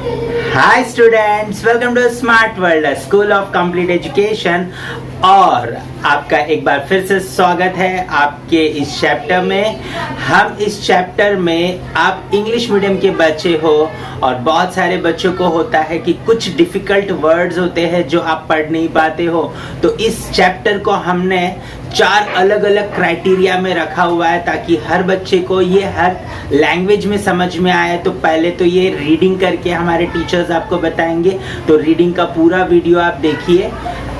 Hi students, welcome to smart world school of complete education. और आपका एक बार फिर से स्वागत है आपके इस चैप्टर में। हम इस चैप्टर में आप इंग्लिश मीडियम के बच्चे हो और बहुत सारे बच्चों को होता है कि कुछ डिफिकल्ट वर्ड्स होते हैं जो आप पढ़ नहीं पाते हो। तो इस चैप्टर को हमने 4 अलग अलग क्राइटेरिया में रखा हुआ है ताकि हर बच्चे को ये हर लैंग्वेज में समझ में आए। तो पहले तो ये रीडिंग करके हमारे टीचर्स आपको बताएंगे, तो रीडिंग का पूरा वीडियो आप देखिए,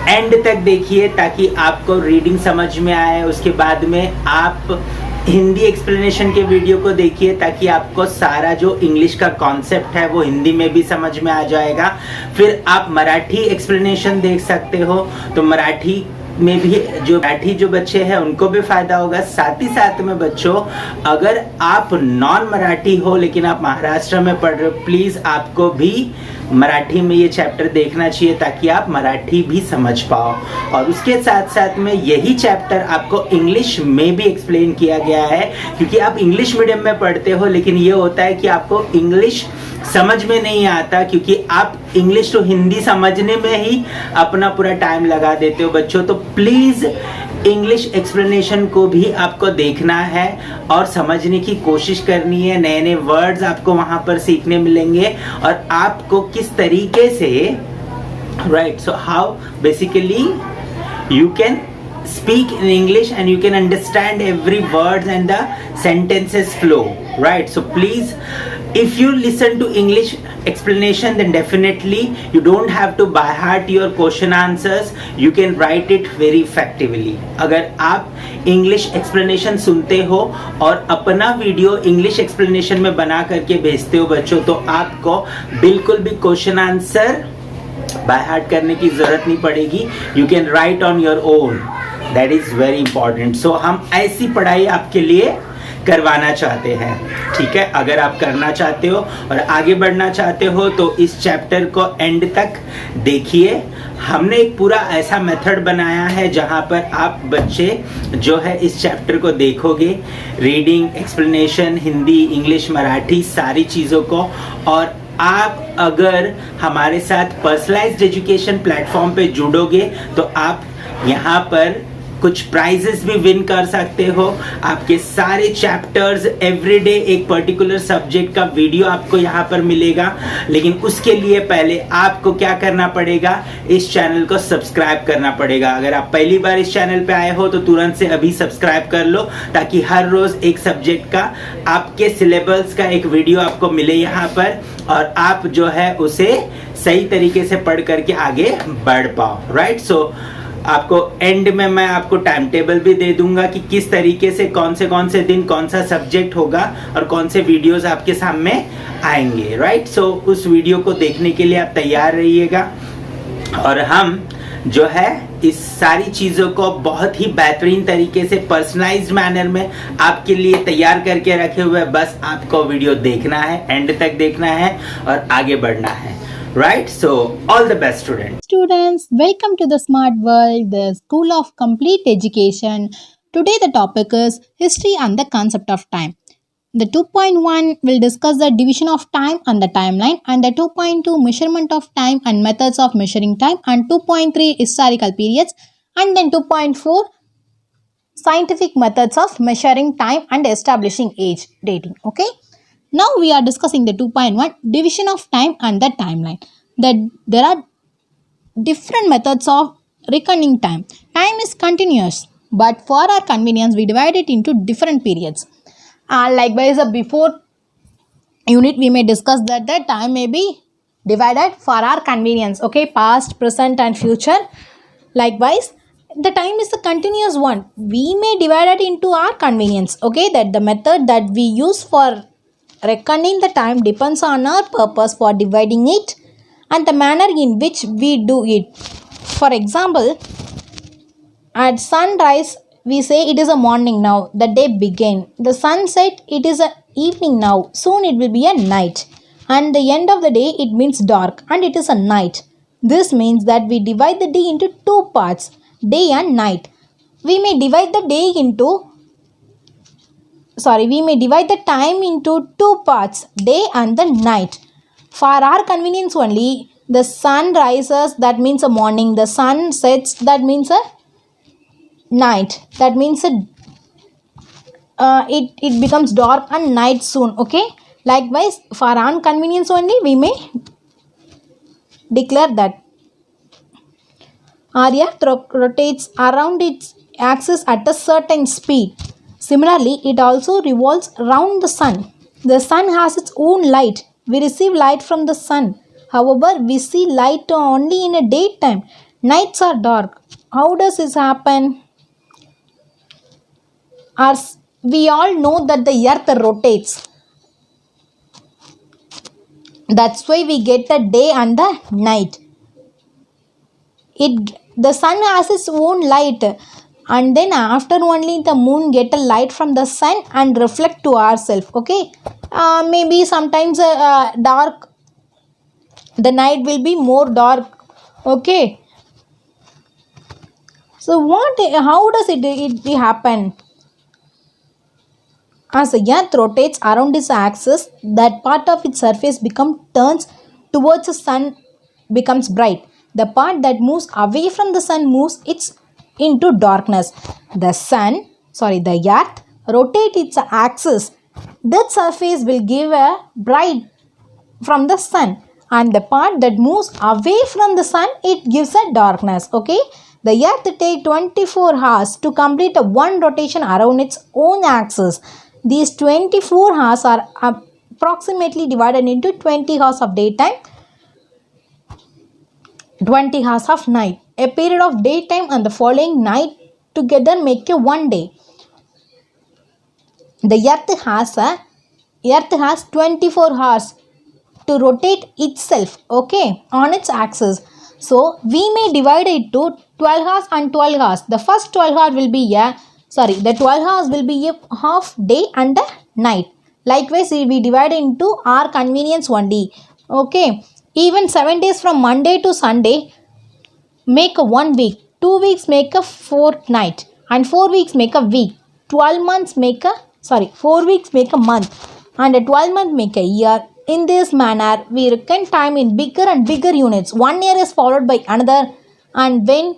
एंड तक देखिए ताकि आपको रीडिंग समझ में आए। उसके बाद में आप हिंदी एक्सप्लेनेशन के वीडियो को देखिए ताकि आपको सारा जो इंग्लिश का कॉन्सेप्ट है वो हिंदी में भी समझ में आ जाएगा। फिर आप मराठी एक्सप्लेनेशन देख सकते हो, तो मराठी में भी जो बच्चे हैं उनको भी फायदा होगा। साथ ही साथ में बच्चों, अगर आप नॉन मराठी हो लेकिन आप महाराष्ट्र में पढ़ रहे हो, प्लीज आपको भी मराठी में ये चैप्टर देखना चाहिए ताकि आप मराठी भी समझ पाओ। और उसके साथ साथ में यही चैप्टर आपको इंग्लिश में भी एक्सप्लेन किया गया है, क्योंकि आप इंग्लिश मीडियम में पढ़ते हो लेकिन ये होता है कि आपको इंग्लिश समझ में नहीं आता, क्योंकि आप इंग्लिश तो हिंदी समझने में ही अपना पूरा टाइम लगा देते हो बच्चों। तो प्लीज इंग्लिश एक्सप्लेनेशन को भी आपको देखना है और समझने की कोशिश करनी है। नए नए वर्ड्स आपको वहां पर सीखने मिलेंगे और आपको किस तरीके से right, so how basically you can speak in English and you can understand every word and the sentences flow, right? So please, if you listen to English explanation, then definitely you don't have to by heart your question answers, you can write it very effectively. अगर आप English explanation सुनते हो और अपना video English explanation में बना करके भेजते हो बच्चों, तो आपको बिल्कुल भी क्वेश्चन आंसर बाय हार्ट करने की जरूरत नहीं पड़ेगी। You can write on your own, that is very important. So हम ऐसी पढ़ाई आपके लिए करवाना चाहते हैं, ठीक है। अगर आप करना चाहते हो और आगे बढ़ना चाहते हो तो इस चैप्टर को एंड तक देखिए। हमने एक पूरा ऐसा मेथड बनाया है जहां पर आप बच्चे जो है इस चैप्टर को देखोगे, reading, explanation, Hindi, English, Marathi, सारी चीज़ों को। और आप अगर हमारे साथ पर्सनलाइज्ड एजुकेशन प्लेटफॉर्म पे जुड़ोगे तो आप यहाँ पर कुछ प्राइजेस भी विन कर सकते हो। आपके सारे चैप्टर्स एवरीडे एक पर्टिकुलर सब्जेक्ट का वीडियो आपको यहाँ पर मिलेगा। लेकिन उसके लिए पहले आपको क्या करना पड़ेगा, इस चैनल को सब्सक्राइब करना पड़ेगा। अगर आप पहली बार इस चैनल पे आए हो तो तुरंत से अभी सब्सक्राइब कर लो ताकि हर रोज एक सब्जेक्ट का आपके सिलेबस का एक वीडियो आपको मिले यहाँ पर, और आप जो है उसे सही तरीके से पढ़ करके आगे बढ़ पाओ, राइट। सो आपको एंड में मैं आपको टाइम टेबल भी दे दूंगा कि किस तरीके से कौन से दिन कौन सा सब्जेक्ट होगा और कौन से वीडियोस आपके सामने आएंगे, राइट। सो उस वीडियो को देखने के लिए आप तैयार रहिएगा। और हम जो है इस सारी चीज़ों को बहुत ही बेहतरीन तरीके से पर्सनलाइज्ड मैनर में आपके लिए तैयार करके रखे हुए। बस आपको वीडियो देखना है, एंड तक देखना है और आगे बढ़ना है, right? So all the best Students, welcome to the Smart World, the School of Complete Education. Today the topic is History and the Concept of Time. The 2.1 will discuss the division of time and the timeline, and the 2.2 measurement of time and methods of measuring time, and 2.3 historical periods, and then 2.4 scientific methods of measuring time and establishing age dating. Okay. Now we are discussing the 2.1 division of time and the timeline. There are different methods of reckoning time. Time is continuous, but for our convenience we divide it into different periods. Likewise, before unit we may discuss that the time may be divided for our convenience. Okay, past, present and future. Likewise, the time is a continuous one. We may divide it into our convenience. Okay, that the method that we use for reckoning the time depends on our purpose for dividing it and the manner in which we do it. For example, at sunrise we say it is a morning now, the day began. The sunset, it is a evening now, soon it will be a night. And the end of the day, it means dark and it is a night. This means that we divide the day into two parts, day and night. We may divide the day into we may divide the time into two parts, day and the night. For our convenience only, the sun rises, that means a morning. The sun sets, that means a night. That means it becomes dark and night soon. Okay. Likewise, for our convenience only, we may declare that our earth rotates around its axis at a certain speed. Similarly, it also revolves around the sun. The sun has its own light. We receive light from the sun. However, we see light only in a daytime. Nights are dark. How does this happen? We all know that the earth rotates. That's why we get the day and the night. The sun has its own light, and then after only the moon get a light from the sun and reflect to ourselves. Okay, maybe sometimes dark, the night will be more dark. Okay, so how does it happen? As the earth rotates around its axis, that part of its surface turns towards the sun, becomes bright. The part that moves away from the sun moves into darkness. The earth rotates its axis. That surface will give a bright from the sun, and the part that moves away from the sun, it gives a darkness. Okay, the earth takes 24 hours to complete one rotation around its own axis. These 24 hours are approximately divided into 20 hours of daytime, 20 hours of night. A period of daytime and the following night together make a one day. The earth has 24 hours to rotate itself, okay, on its axis. So we may divide it to 12 hours and 12 hours. The first 12 hours will be the 12 hours will be a half day and a night. Likewise, we divide into our convenience only. Okay, even 7 days from Monday to Sunday make a 1 week. 2 weeks make a fortnight, and 4 weeks make a week. 4 weeks make a month, and a 12 month make a year. In this manner, we reckon time in bigger and bigger units. 1 year is followed by another, and when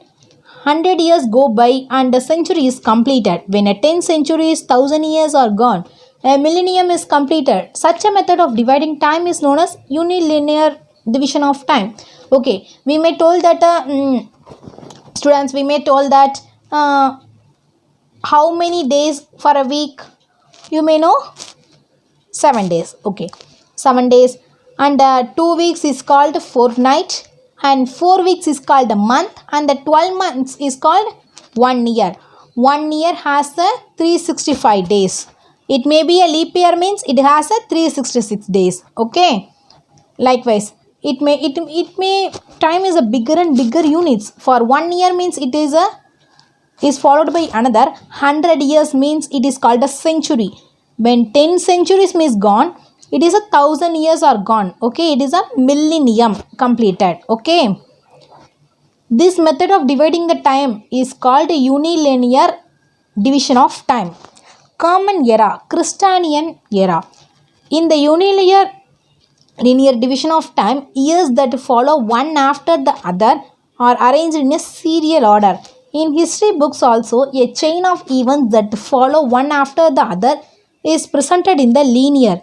100 years go by and a century is completed, when a 10 centuries, 1000 years are gone, a millennium is completed. Such a method of dividing time is known as unilinear division of time. Okay, we may told that students, we may told that how many days for a week? You may know 7 days. Okay, 7 days, and 2 weeks is called fortnight, and 4 weeks is called a month, and the 12 months is called 1 year. 1 year has the 365 days. It may be a leap year, means it has a 366 days. Okay, likewise, it may time is a bigger and bigger units. For 1 year means it is followed by another 100 years, means it is called a century. When 10 centuries is gone, it is 1000 years are gone. Okay, it is a millennium completed. Okay, this method of dividing the time is called a unilinear division of time. Common era, Christian era. In the unilinear division of time, years that follow one after the other are arranged in a serial order. In history books also, a chain of events that follow one after the other is presented in the linear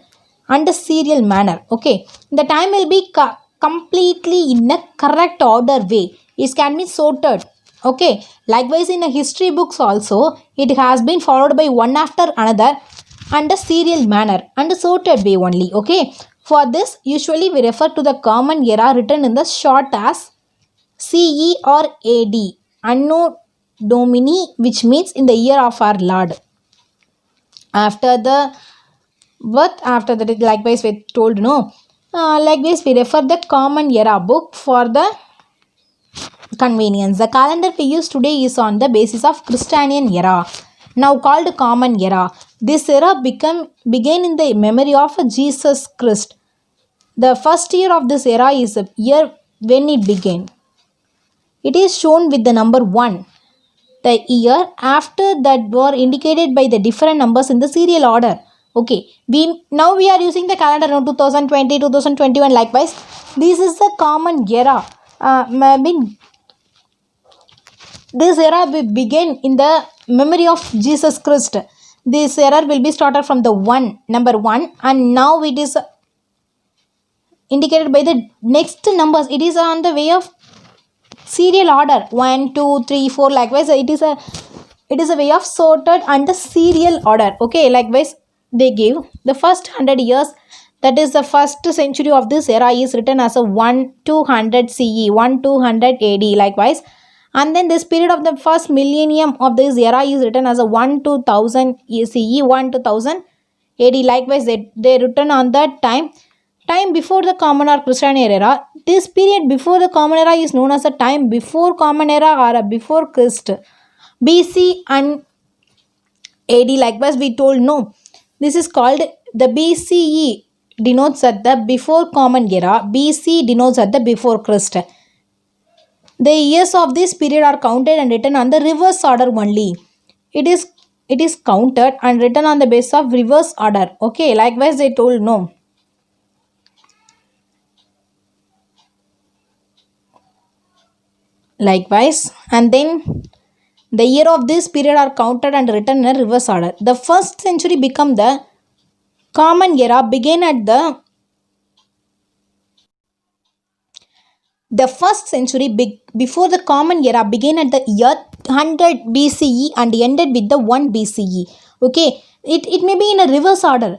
and a serial manner. Okay, the time will be completely in a correct order way. It can be sorted. Okay, likewise in a history books also, it has been followed by one after another and a serial manner and a sorted way only. Okay, for this usually we refer to the common era written in the short as CE or AD, Anno Domini, which means in the year of our Lord. After the birth, after that, likewise we told likewise we refer the common era book for the convenience. The calendar we use today is on the basis of Christian era, now called common era. This era began in the memory of Jesus Christ. The first year of this era is the year when it began. It is shown with the number 1. The year after that were indicated by the different numbers in the serial order. Okay, we are using the calendar now 2020, 2021. Likewise, this is the common era. I mean, this era will begin in the memory of Jesus Christ. This era will be started from the number one, and now it is indicated by the next numbers. It is on the way of serial order 1, 2, 3, 4. Likewise, it is a way of sorted under serial order. Okay, likewise, they give the first 100 years, that is the first century of this era, is written as a 1200 CE, 1200 AD. Likewise, and then this period of the first millennium of this era is written as a 1000 CE, 1000 AD. Likewise, they written on that time before the common or Christian era. This period before the common era is known as a time before common era or a before Christ. BC and AD. Likewise, we told no. This is called the BCE denotes at the before common era. BC denotes at the before Christ. The years of this period are counted and written on the reverse order only. It is counted and written on the basis of reverse order. Okay, likewise they told no. Likewise, and then the year of this period are counted and written in a reverse order. The first century become the common era began at the first century before the common era began at the year 100 BCE and ended with the 1 BCE. Okay, it may be in a reverse order.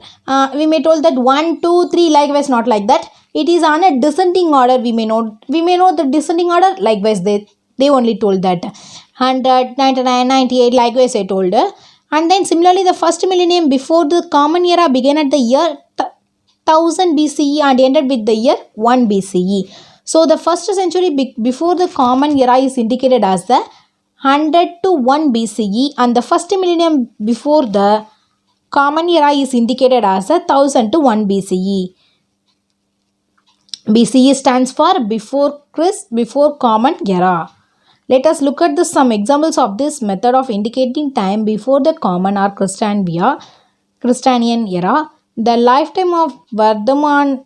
We may told that 1, 2, 3. Likewise, not like that. It is on a descending order. We may know the descending order. Likewise, they only told that 100, 99, 98. Likewise, I told. And then similarly, the first millennium before the common era began at the year 1000 BCE and ended with the year 1 BCE. So the first century before the common era is indicated as the 100 to 1 BCE, and the first millennium before the common era is indicated as the 1000 to 1 BCE. BCE stands for before Christ, before common era. Let us look at some examples of this method of indicating time before the common or Christianian era. The lifetime of Vardhaman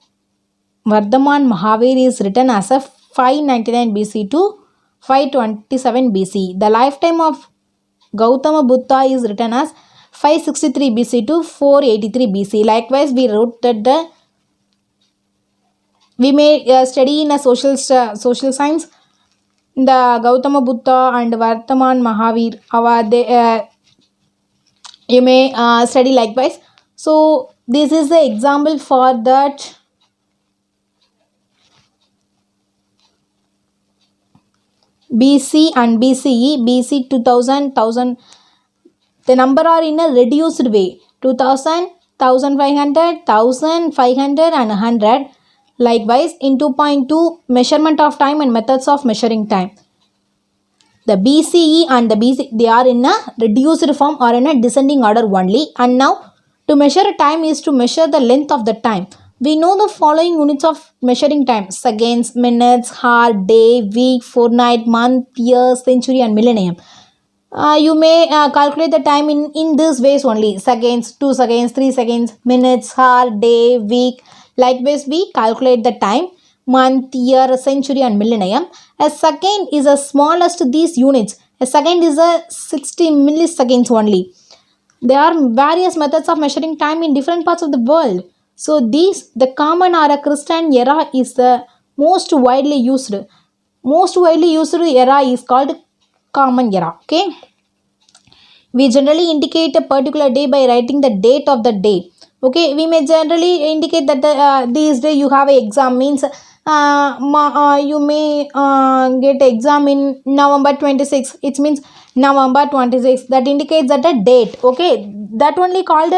Mahavir is written as a 599 BC to 527 BC. The lifetime of Gautama Buddha is written as 563 BC to 483 BC. Likewise, we wrote that we may study in a social science the Gautama Buddha and Vardhaman Mahavir. You may study likewise. So this is the example for that. BC and BCE, BC 2000, 1000, the number are in a reduced way, 2000, 1500, 1500 and 100. Likewise, in 2.2, measurement of time and methods of measuring time. The BCE and the BC, they are in a reduced form or in a descending order only. And now, to measure time is to measure the length of the time. We know the following units of measuring time: seconds, minutes, hour, day, week, fortnight, month, year, century and millennium. You may calculate the time in this ways only: seconds, 2 seconds, 3 seconds, minutes, hour, day, week. Likewise, we calculate the time: month, year, century and millennium. A second is the smallest these units. A second is a 60 milliseconds only. There are various methods of measuring time in different parts of the world. So the common or a Christian era is the most widely used. Most widely used era is called common era. Okay. We generally indicate a particular day by writing the date of the day. Okay. We may generally indicate that this day you have an exam, means you may get exam in November 26. It means November 26. That indicates that a date. Okay. That only called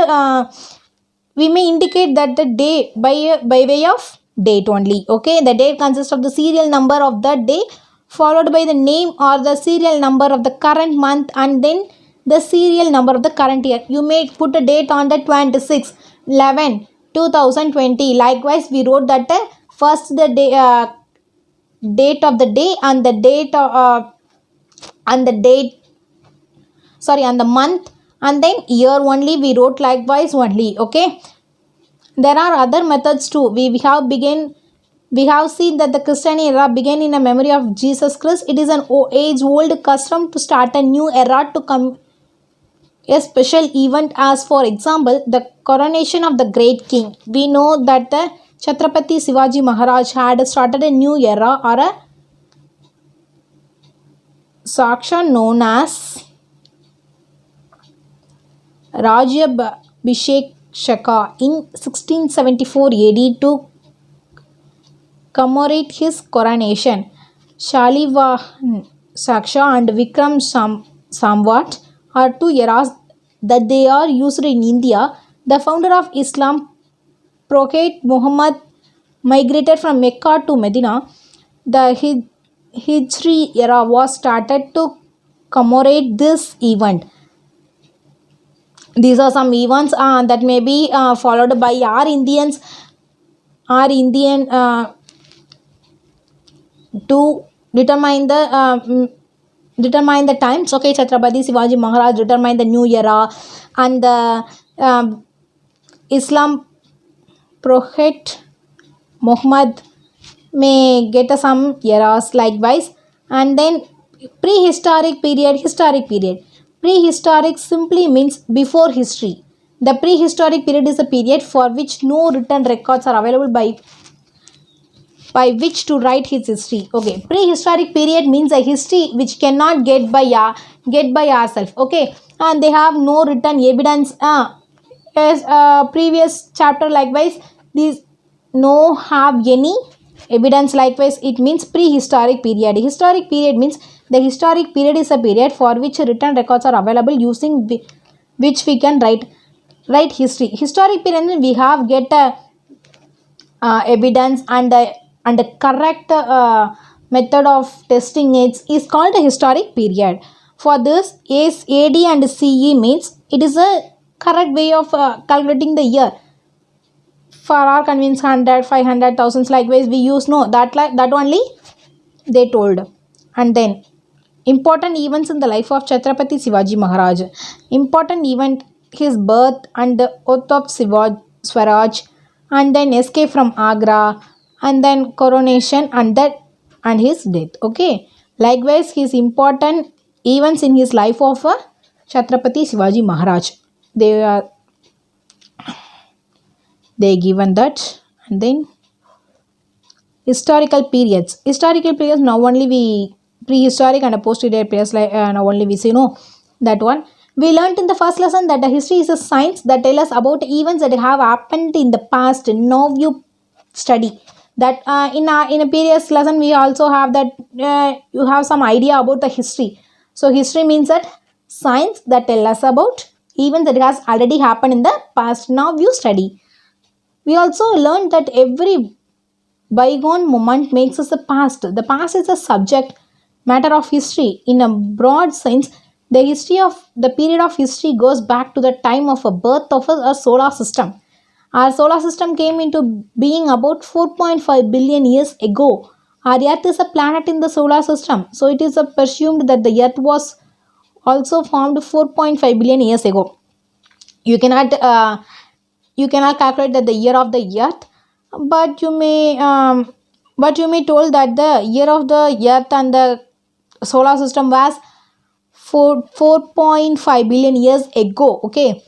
we may indicate that the day by way of date only. Okay, the date consists of the serial number of the day followed by the name or the serial number of the current month and then the serial number of the current year. You may put a date on the 26 11 2020. Likewise, we wrote that first the day date of the day and the date and the month and then year only we wrote likewise only. Okay, there are other methods too. We have seen that the Christian era began in a memory of Jesus Christ. It is an age old custom to start a new era to come a special event, as for example the coronation of the great king. We know that the Chhatrapati Shivaji Maharaj had started a new era or a section known as Rajabhishek Shaka in 1674 AD to commemorate his coronation. Shalivahan Saksha and Vikram Samvat are two eras that they are used in India. The founder of Islam, Prophet Muhammad, migrated from Mecca to Medina. The Hijri era was started to commemorate this event. These are some events that may be followed by our Indian to determine the times. Okay, Chhatrapati Shivaji Maharaj determined the new era, and the Islam Prophet Muhammad may get some eras likewise. And then prehistoric period, historic period. Prehistoric simply means before history. The prehistoric period is a period for which no written records are available by which to write his history. Okay, prehistoric period means a history which cannot get by ourselves. Okay, and they have no written evidence. As previous chapter likewise, these no have any evidence likewise. It means prehistoric period. Historic period means the historic period is a period for which written records are available using which we can write history. Historic period means we have get evidence and the correct method of testing it is called a historic period. For this, AD and CE means it is a correct way of calculating the year. For our convenience, 100, 500, thousands likewise we use no that only they told. And then important events in the life of Chhatrapati Shivaji Maharaj. Important event: his birth and the oath of Swaraj, and then escape from Agra, and then coronation and his death. Okay, likewise his important events in his life of Chhatrapati Shivaji Maharaj. They given that. And then historical periods. Now only we prehistoric and post-historic periods like now only we see no that one. We learnt in the first lesson that the history is a science that tell us about events that have happened in the past. Now you study that in a previous lesson we also have that you have some idea about the history. So history means that science that tell us about events that has already happened in the past. Now you study. We also learned that every bygone moment makes us the past. The past is a subject matter of history. In a broad sense, the history of the period of history goes back to the time of a birth of a solar system. Our solar system came into being about 4.5 billion years ago. Our Earth is a planet in the solar system. So it is presumed that the Earth was also formed 4.5 billion years ago. You cannot calculate that the year of the Earth, but you may told that the year of the Earth and the solar system was 4.5 billion years ago. Okay,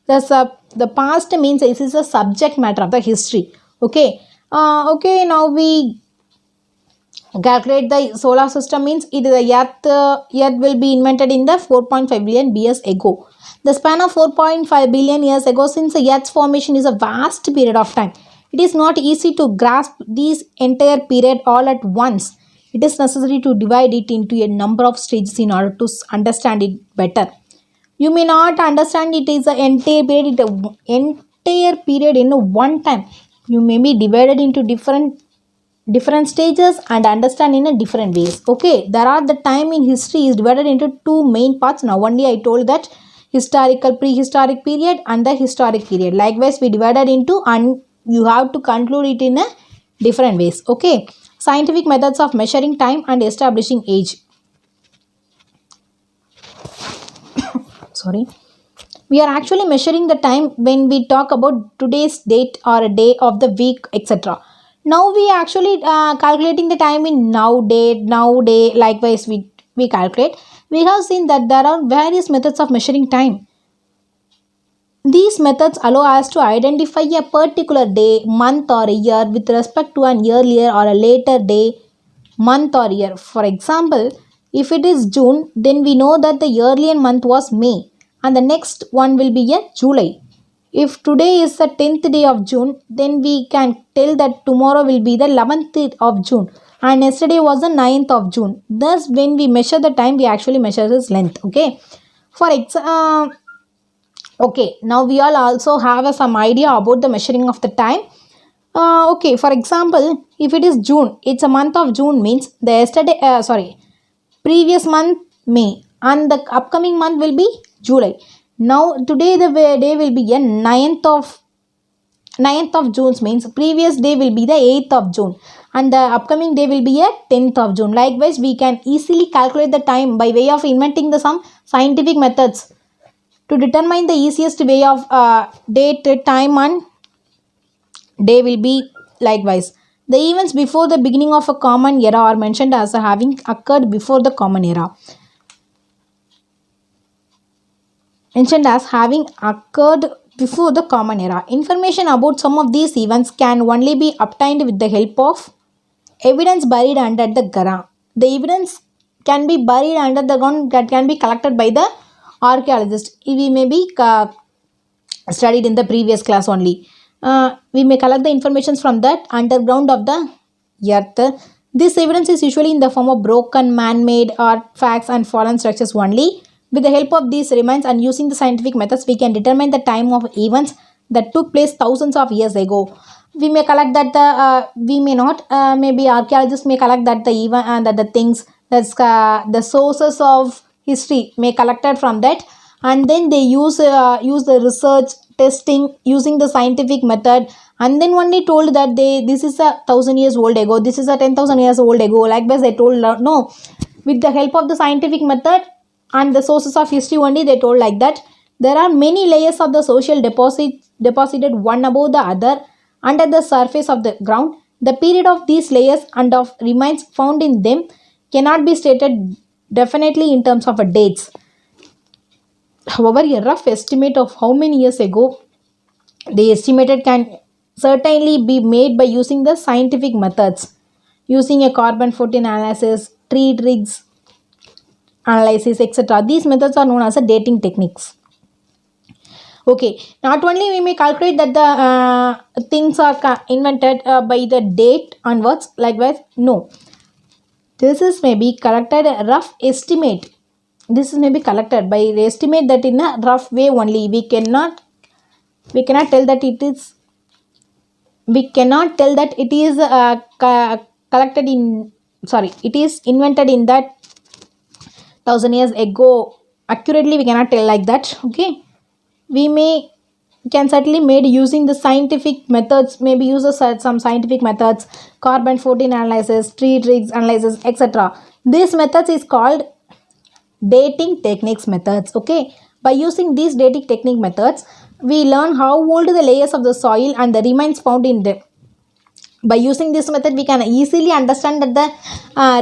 the past means this is a subject matter of the history. Okay, now we calculate the solar system means it is the Earth will be invented in the 4.5 billion years ago. The span of 4.5 billion years ago since the Earth's formation is a vast period of time. It is not easy to grasp this entire period all at once. It is necessary to divide it into a number of stages in order to understand it better. You may not understand it is the entire period in one time. You may be divided into different stages and understand in a different ways. Okay, there are the time in history is divided into two main parts. Now only I told that historical prehistoric period and the historic period. Likewise we divided into, and you have to conclude it in a different ways. Okay, scientific methods of measuring time and establishing age. Sorry. We are actually measuring the time when we talk about today's date or a day of the week, etc. Now we actually calculating the time in now date, now day. Likewise, we calculate. We have seen that there are various methods of measuring time. These methods allow us to identify a particular day, month, or a year with respect to an earlier or a later day, month, or year. For example, if it is June, then we know that the earlier month was May, and the next one will be a July. If today is the 10th day of June, then we can tell that tomorrow will be the 11th of June, and yesterday was the 9th of June. Thus, when we measure the time, we actually measure its length. Okay. For example, okay, now we all also have some idea about the measuring of the time. Okay, for example, if it is June, it's a month of June means the previous month May, and the upcoming month will be July. Now today the day will be a ninth of June means previous day will be the 8th of June, and the upcoming day will be a 10th of June. Likewise, we can easily calculate the time by way of inventing some scientific methods to determine the easiest way of date, time, and day will be likewise. The events before the beginning of a common era are mentioned as having occurred before the common era. Mentioned as having occurred before the common era. Information about some of these events can only be obtained with the help of evidence buried under the ground. The evidence can be buried under the ground that can be collected by the archaeologist. We may be studied in the previous class only. We may collect the information from that underground of the earth. This evidence is usually in the form of broken, man-made artifacts and fallen structures only. With the help of these remains and using the scientific methods, we can determine the time of events that took place thousands of years ago. We may collect that we may not. Maybe archaeologists may collect that the event and that the things that's the sources of history may collected from that, and then they use the research testing using the scientific method, and then only told that this is 1,000 years old ago, this is 10,000 years old ago. Likewise, they told no, with the help of the scientific method and the sources of history only they told like that. There are many layers of the social deposited one above the other under the surface of the ground. The period of these layers and of remains found in them cannot be stated definitely in terms of dates. However, a rough estimate of how many years ago they estimated can certainly be made by using the scientific methods, using a carbon 14 analysis, tree rigs analysis, etc. These methods are known as dating techniques. Okay, not only we may calculate that the things are invented by the date onwards, likewise, no. This is maybe collected a rough estimate. This is maybe collected by estimate that in a rough way only. We cannot tell that it is. We cannot tell that it is collected in. Sorry, it is invented in that 1,000 years ago. Accurately, we cannot tell like that. Okay, we can certainly made using the scientific methods. Maybe use some scientific methods, carbon 14 analysis, tree rigs analysis, etc. This methods is called dating techniques methods. Okay, by using these dating technique methods, we learn how old the layers of the soil and the remains found in them. By using this method, we can easily understand that the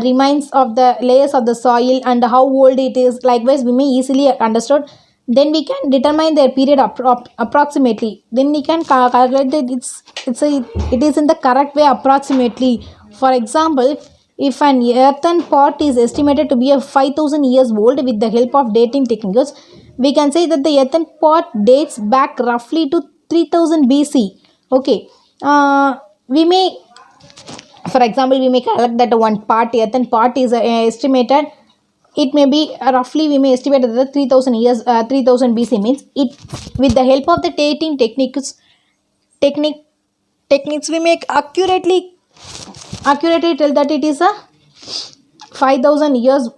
remains of the layers of the soil and how old it is. Likewise, we may easily understood. Then we can determine their period approximately. Then we can calculate that it is in the correct way approximately. For example, if an earthen pot is estimated to be 5,000 years old with the help of dating techniques, we can say that the earthen pot dates back roughly to 3000 BC. Okay, we may, for example, we may calculate that one pot, earthen pot is estimated. It may be roughly, we may estimate that the 3000 BC means it. With the help of the dating techniques, we make accurately tell that it is 5,000 years,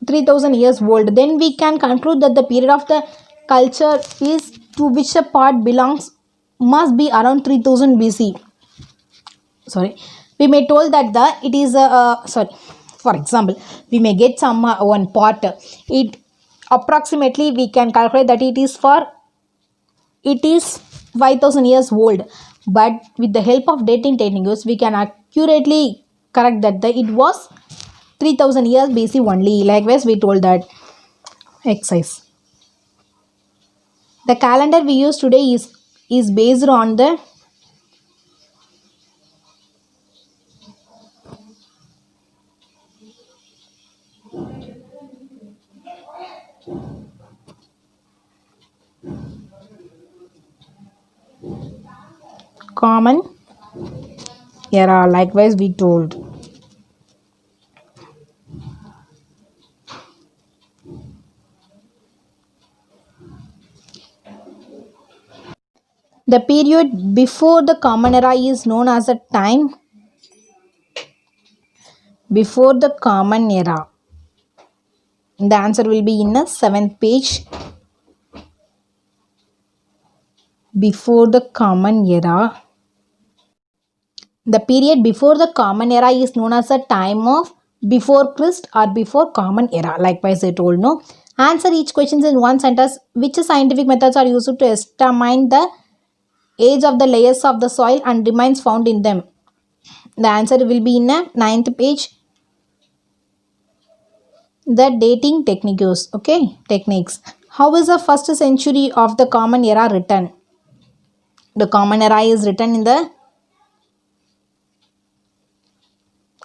3,000 years old. Then we can conclude that the period of the culture is to which a part belongs must be around 3000 BC. Sorry, we may told that it is for example, we may get some one pot. It approximately we can calculate that it is for it is 5000 years old, but with the help of dating techniques we can accurately correct that it was 3000 years BC only. Likewise we told that exercise. The calendar we use today is based on the common era. Likewise we told. The period before the common era is known as a time before the common era. The answer will be in the 7th page. Before the common era. The period before the common era is known as a time of before Christ or before common era. Likewise I told. No. Answer each question in one sentence. Which scientific methods are used to estimate the age of the layers of the soil and remains found in them? The answer will be in the 9th page. The dating techniques. Okay, techniques. How is the first century of the common era written? The common era is written in the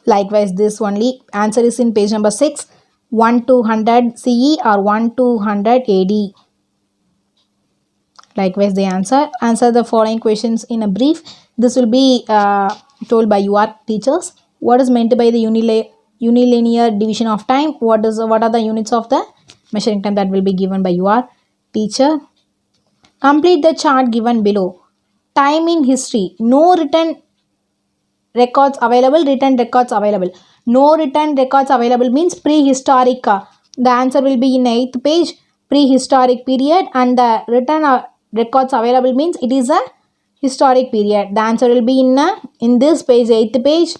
likewise this only. Answer is in page number 6. 1200 CE or 1200 AD. Likewise the answer the following questions in a brief. This will be told by your teachers. What is meant by the unilinear division of time? What are the units of the measuring time? That will be given by your teacher. Complete the chart given below. Time in history. No written records available. Written records available. No written records available means prehistoric. The answer will be in 8th page. Prehistoric period. And the written records available means it is a historic period. The answer will be in this page, 8th page.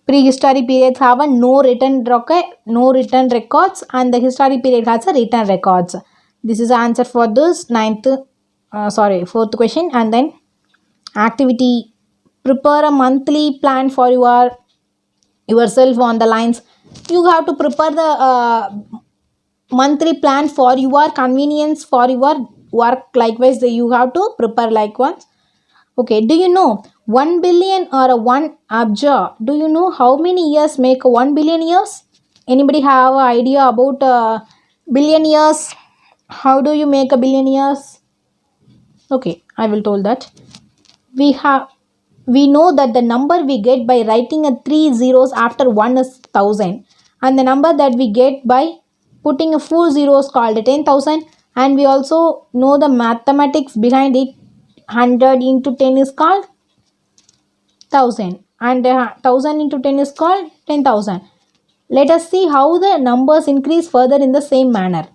Prehistoric periods have a no written records, and the historic period has a written records. This is the answer for this 4th question. And then activity. Prepare a monthly plan for yourself on the lines. You have to prepare the monthly plan for your convenience, for your work. Likewise you have to prepare like once. Okay, do you know 1 billion or 1 abja? Do you know how many years make 1 billion years? Anybody have an idea about billion years? How do you make a billion years? Okay, I will tell that. We know that the number we get by writing a 3 zeros after 1 is 1000, and the number that we get by putting a 4 zeros called 10,000, and we also know the mathematics behind it. 100 into 10 is called 1000, and 1000 into 10 is called 10,000. Let us see how the numbers increase further in the same manner.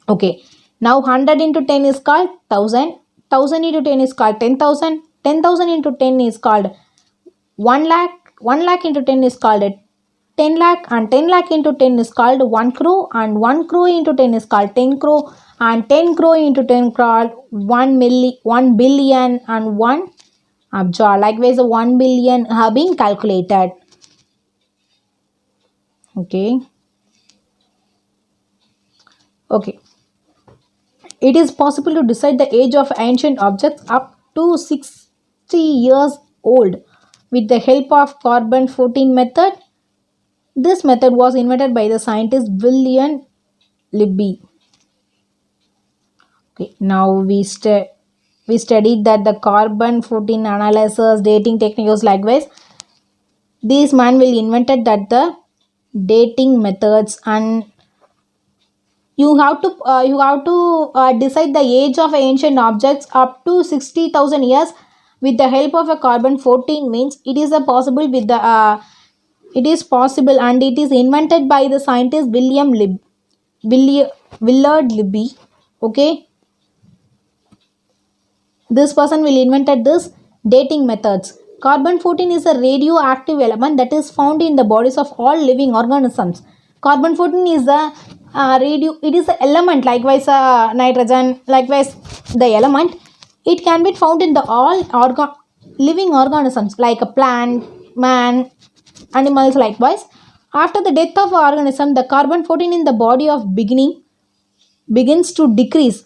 Okay, now 100 into 10 is called 1000, 1000 into 10 is called 10,000, 10,000 into 10 is called 1 lakh, 1 lakh into 10 is called 10 lakh, and 10 lakh into 10 is called 1 crore, and 1 crore into 10 is called 10 crore, and 10 crore into 10 called 1 billion, and 1 abja. Likewise the 1 billion have been calculated. Okay. It is possible to decide the age of ancient objects up to 60 years old with the help of carbon-14 method. This method was invented by the scientist William Libby. Okay, now we studied that the carbon-14 analysis, dating techniques. Likewise, this man will invented that the dating methods, and you have to decide the age of ancient objects up to 60,000 years with the help of a carbon-14 means it is possible with the it is possible, and it is invented by the scientist Willard Libby. Okay, this person will invented this dating methods. Carbon-14 is a radioactive element that is found in the bodies of all living organisms. Carbon-14 is the it is an element, likewise nitrogen, likewise the element. It can be found in the all living organisms like a plant, man, animals. Likewise, after the death of organism, the carbon 14 in the body of begins to decrease.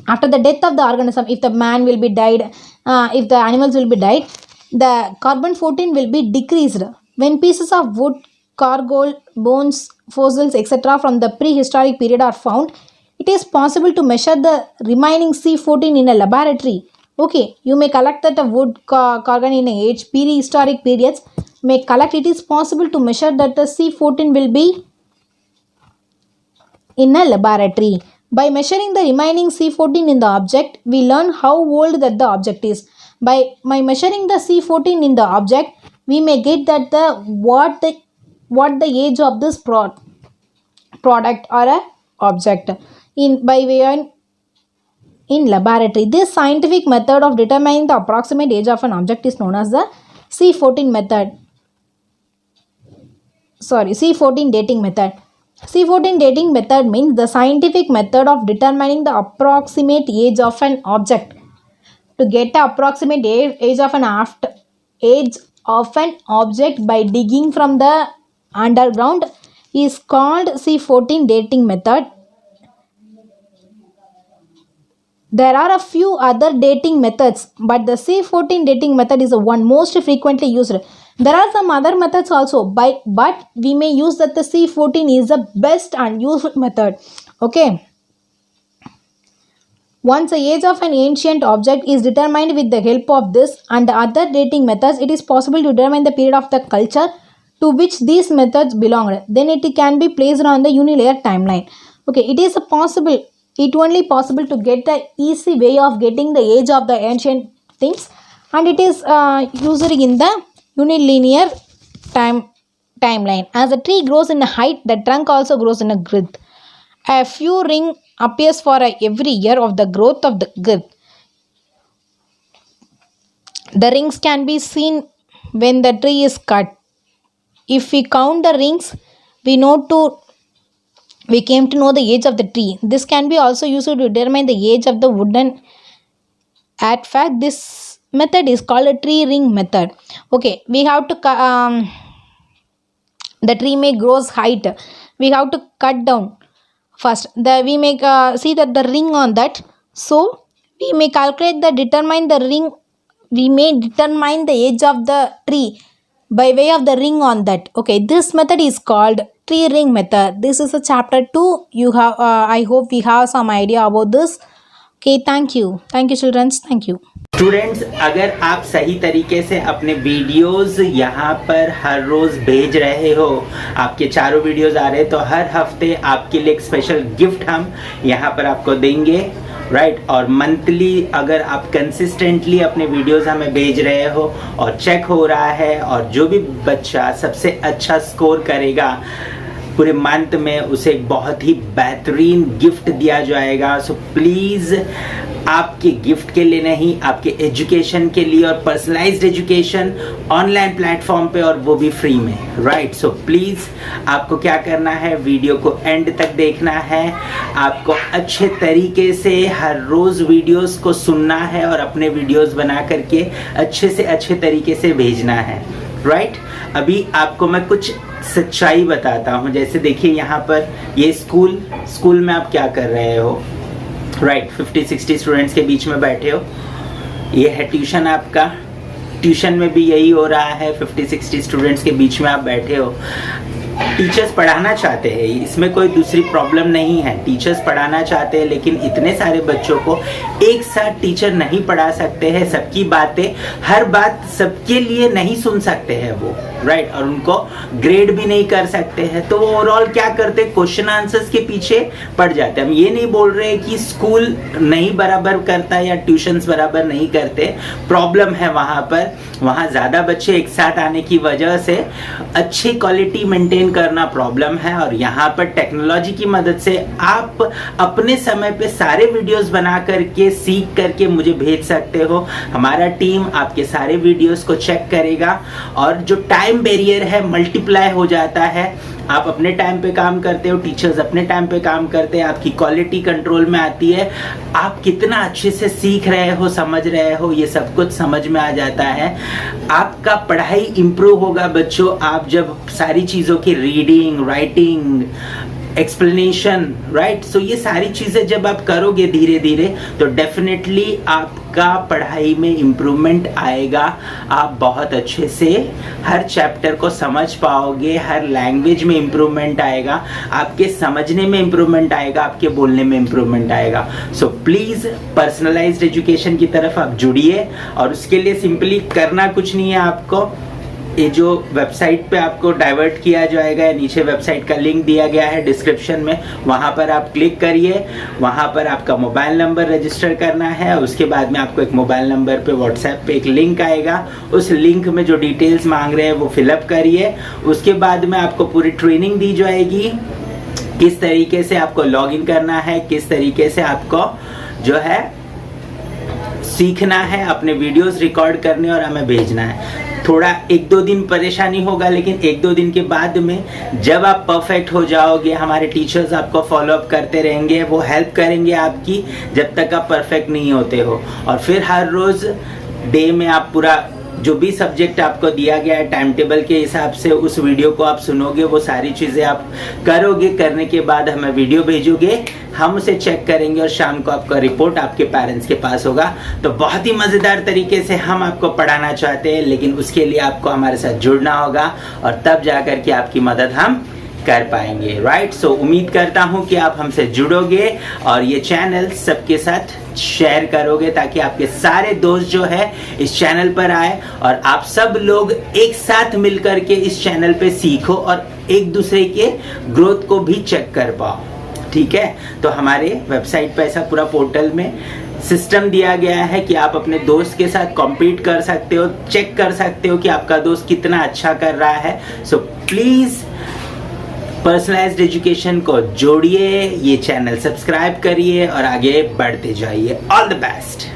After the death of the organism, if the man will be died, if the animals will be died, the carbon 14 will be decreased. When pieces of wood, charcoal, bones, fossils, etc. from the prehistoric period are found, it is possible to measure the remaining C14 in a laboratory. Okay, you may collect that wood, carbon in age prehistoric periods may collect. It is possible to measure that the C14 will be in a laboratory. By measuring the remaining C14 in the object, we learn how old that the object is. By measuring the C14 in the object, we may get that what the age of this product or a object in laboratory. This scientific method of determining the approximate age of an object is known as the C14 method. C14 dating method. C14 dating method means the scientific method of determining the approximate age of an object. To get the approximate age of an object by digging from the underground is called C14 dating method. There are a few other dating methods, but the C14 dating method is the one most frequently used. There are some other methods also, but we may use that the C14 is the best and useful method. Okay. Once the age of an ancient object is determined with the help of this and other dating methods, it is possible to determine the period of the culture to which these methods belonged. Then it can be placed on the unilayer timeline. Okay, it only possible to get the easy way of getting the age of the ancient things, and it is usually in the unilinear timeline. As a tree grows in height, the trunk also grows in a girth. A few ring appears for every year of the growth of the girth. The rings can be seen when the tree is cut. If we count the rings, we came to know the age of the tree. This can be also used to determine the age of the wooden artifact. This method is called a tree ring method. Okay, we have to the tree may grows height. We have to cut down first. We may see that the ring on that. So we may determine the age of the tree by way of the ring on that. Okay, this method is called tree ring method. This is a chapter 2. You have I hope we have some idea about this. Okay, thank you children. Thank you. Students, अगर आप सही तरीके से अपने videos यहाँ पर हर रोज भेज रहे हो, आपके चारों वीडियोस आ रहे हैं, तो हर हफ्ते आपके लिए एक स्पेशल गिफ्ट हम यहाँ पर आपको देंगे, राइट। और मंथली अगर आप कंसिस्टेंटली अपने वीडियोस हमें भेज रहे हो और चेक हो रहा है, और जो भी बच्चा सबसे अच्छा स्कोर करेगा पूरे मंथ में, उसे एक बहुत ही बेहतरीन गिफ्ट दिया जाएगा। सो प्लीज़ आपके गिफ्ट के लिए नहीं, आपके एजुकेशन के लिए, और पर्सनलाइज्ड एजुकेशन ऑनलाइन प्लेटफॉर्म पे, और वो भी फ्री में, राइट। सो प्लीज़ आपको क्या करना है, वीडियो को एंड तक देखना है, आपको अच्छे तरीके से हर रोज़ वीडियोस को सुनना है और अपने वीडियोस बना करके अच्छे से अच्छे तरीके से भेजना है, राइट। अभी आपको मैं कुछ सच्चाई बताता हूँ। जैसे देखिए यहाँ पर ये स्कूल में आप क्या कर रहे हो, राइट। 50-60 स्टूडेंट्स के बीच में बैठे हो। ये है ट्यूशन आपका, ट्यूशन में भी यही हो रहा है, 50-60 स्टूडेंट्स के बीच में आप बैठे हो। टीचर्स पढ़ाना चाहते हैं, इसमें कोई दूसरी प्रॉब्लम नहीं है। टीचर्स पढ़ाना चाहते हैं, लेकिन इतने सारे बच्चों को एक साथ टीचर नहीं पढ़ा सकते हैं। सबकी बातें, हर बात सबके लिए नहीं सुन सकते हैं वो, राइट। और उनको ग्रेड भी नहीं कर सकते हैं, तो वो ओवरऑल क्या करते, क्वेश्चन आंसर्स के पीछे पड़ जाते हैं। हम ये नहीं बोल रहे कि स्कूल नहीं बराबर करता या ट्यूशन्स बराबर नहीं करते, प्रॉब्लम है वहाँ पर। वहाँ ज़्यादा बच्चे एक साथ आने की वजह से अच्छी क्वालिटी मेंटेन करना प्रॉब्लम है। और यहाँ पर टेक्नोलॉजी की मदद से आप अपने समय पे सारे वीडियोस बना करके, सीख करके मुझे भेज सकते हो। हमारा टीम आपके सारे वीडियोस को चेक करेगा, और जो टाइम बैरियर है मल्टीप्लाई हो जाता है। आप अपने टाइम पे काम करते हो, टीचर्स अपने टाइम पे काम करते हैं, आपकी क्वालिटी कंट्रोल में आती है, आप कितना अच्छे से सीख रहे हो, समझ रहे हो, ये सब कुछ समझ में आ जाता है। आपका पढ़ाई इंप्रूव होगा बच्चों, आप जब सारी चीज़ों की रीडिंग, राइटिंग, एक्सप्लेनेशन, राइट, सो ये सारी चीज़ें जब आप करोगे धीरे धीरे तो डेफिनेटली आपका पढ़ाई में इम्प्रूवमेंट आएगा। आप बहुत अच्छे से हर चैप्टर को समझ पाओगे, हर लैंग्वेज में इम्प्रूवमेंट आएगा, आपके समझने में इम्प्रूवमेंट आएगा, आपके बोलने में इम्प्रूवमेंट आएगा। सो प्लीज़ पर्सनलाइज्ड एजुकेशन की तरफ आप जुड़िए, और उसके लिए सिंपली करना कुछ नहीं है आपको। ये जो वेबसाइट पे आपको डाइवर्ट किया जाएगा, या नीचे वेबसाइट का लिंक दिया गया है डिस्क्रिप्शन में, वहाँ पर आप क्लिक करिए। वहाँ पर आपका मोबाइल नंबर रजिस्टर करना है, और उसके बाद में आपको एक मोबाइल नंबर पे व्हाट्सएप पे एक लिंक आएगा। उस लिंक में जो डिटेल्स मांग रहे हैं वो फिलअप करिए। उसके बाद में आपको पूरी ट्रेनिंग दी जाएगी, किस तरीके से आपको लॉगिन करना है, किस तरीके से आपको जो है सीखना है, अपने वीडियोस रिकॉर्ड करने और हमें भेजना है। थोड़ा 1-2 दिन परेशानी होगा, लेकिन 1-2 दिन के बाद में जब आप परफेक्ट हो जाओगे, हमारे टीचर्स आपको फॉलो अप करते रहेंगे, वो हेल्प करेंगे आपकी जब तक आप परफेक्ट नहीं होते हो। और फिर हर रोज़ डे में आप पूरा जो भी सब्जेक्ट आपको दिया गया है टाइम टेबल के हिसाब से, उस वीडियो को आप सुनोगे, वो सारी चीज़ें आप करोगे। करने के बाद हमें वीडियो भेजोगे, हम उसे चेक करेंगे, और शाम को आपका रिपोर्ट आपके पेरेंट्स के पास होगा। तो बहुत ही मज़ेदार तरीके से हम आपको पढ़ाना चाहते हैं, लेकिन उसके लिए आपको हमारे साथ जुड़ना होगा, और तब जाकर के आपकी मदद हम कर पाएंगे, राइट। सो उम्मीद करता हूं कि आप हमसे जुड़ोगे और ये चैनल सबके साथ शेयर करोगे, ताकि आपके सारे दोस्त जो है इस चैनल पर आए, और आप सब लोग एक साथ मिलकर के इस चैनल पे सीखो, और एक दूसरे के ग्रोथ को भी चेक कर पाओ, ठीक है। तो हमारे वेबसाइट पे ऐसा पूरा पोर्टल में सिस्टम दिया गया है कि आप अपने दोस्त के साथ कॉम्पीट कर सकते हो, चेक कर सकते हो कि आपका दोस्त कितना अच्छा कर रहा है। सो प्लीज़ पर्सनलाइज्ड एजुकेशन को जोड़िए, ये चैनल सब्सक्राइब करिए और आगे बढ़ते जाइए। All the best.